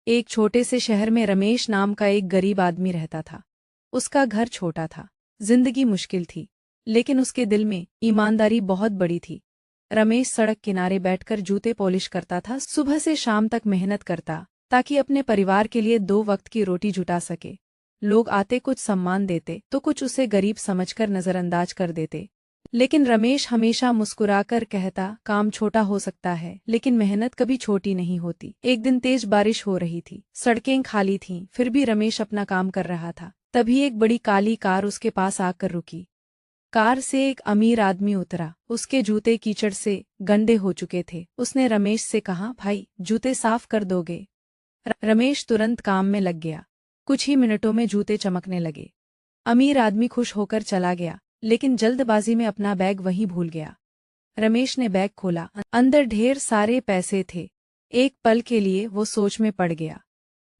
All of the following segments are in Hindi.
एक छोटे से शहर में रमेश नाम का एक गरीब आदमी रहता था। उसका घर छोटा था, जिंदगी मुश्किल थी, लेकिन उसके दिल में ईमानदारी बहुत बड़ी थी। रमेश सड़क किनारे बैठकर जूते पॉलिश करता था, सुबह से शाम तक मेहनत करता ताकि अपने परिवार के लिए 2 वक्त की रोटी जुटा सके। लोग आते कुछ सम्मान देते तो कुछ उसे गरीब समझकर नजरअंदाज कर देते, लेकिन रमेश हमेशा मुस्कुराकर कहता, काम छोटा हो सकता है लेकिन मेहनत कभी छोटी नहीं होती। एक दिन तेज बारिश हो रही थी, सड़कें खाली थीं, फिर भी रमेश अपना काम कर रहा था। तभी एक बड़ी काली कार उसके पास आकर रुकी। कार से एक अमीर आदमी उतरा, उसके जूते कीचड़ से गंदे हो चुके थे। उसने रमेश से कहा, भाई जूते साफ कर दोगे? रमेश तुरंत काम में लग गया। कुछ ही मिनटों में जूते चमकने लगे। अमीर आदमी खुश होकर चला गया, लेकिन जल्दबाजी में अपना बैग वहीं भूल गया। रमेश ने बैग खोला, अंदर ढेर सारे पैसे थे। एक पल के लिए वो सोच में पड़ गया।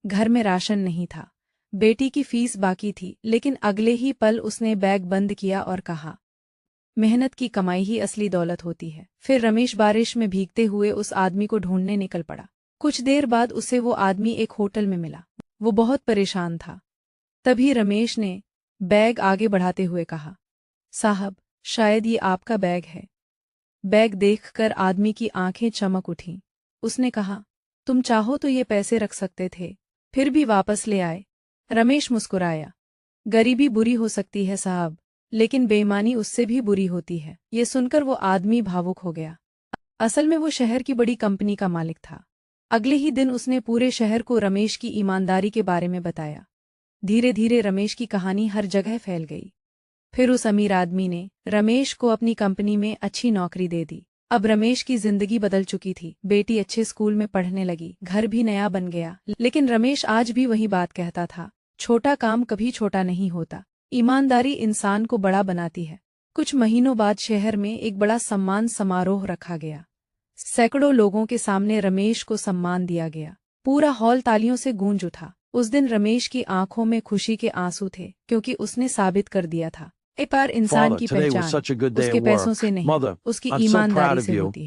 घर में राशन नहीं था, बेटी की फीस बाकी थी, लेकिन अगले ही पल उसने बैग बंद किया और कहा, मेहनत की कमाई ही असली दौलत होती है। फिर रमेश बारिश में भीगते हुए उस आदमी को ढूंढने निकल पड़ा। कुछ देर बाद उसे वो आदमी एक होटल में मिला। वो बहुत परेशान था। तभी रमेश ने बैग आगे बढ़ाते हुए कहा, साहब, शायद ये आपका बैग है। बैग देखकर आदमी की आंखें चमक उठीं। उसने कहा, तुम चाहो तो ये पैसे रख सकते थे, फिर भी वापस ले आए। रमेश मुस्कुराया, गरीबी बुरी हो सकती है साहब, लेकिन बेईमानी उससे भी बुरी होती है। ये सुनकर वो आदमी भावुक हो गया। असल में वो शहर की बड़ी कंपनी का मालिक था। अगले ही दिन उसने पूरे शहर को रमेश की ईमानदारी के बारे में बताया। धीरे धीरे रमेश की कहानी हर जगह फैल गई। फिर उस अमीर आदमी ने रमेश को अपनी कंपनी में अच्छी नौकरी दे दी। अब रमेश की जिंदगी बदल चुकी थी। बेटी अच्छे स्कूल में पढ़ने लगी, घर भी नया बन गया, लेकिन रमेश आज भी वही बात कहता था, छोटा काम कभी छोटा नहीं होता। ईमानदारी इंसान को बड़ा बनाती है। कुछ महीनों बाद शहर में एक बड़ा सम्मान समारोह रखा गया। सैकड़ों लोगों के सामने रमेश को सम्मान दिया गया। पूरा हॉल तालियों से गूंज उठा। उस दिन रमेश की आंखों में खुशी के आंसू थे, क्योंकि उसने साबित कर दिया था, एक बार इंसान Father, की today was पहचान such a good day उसके at पैसों work. से नहीं, Mother, उसकी I'm so proud ईमानदारी of से you. होती है।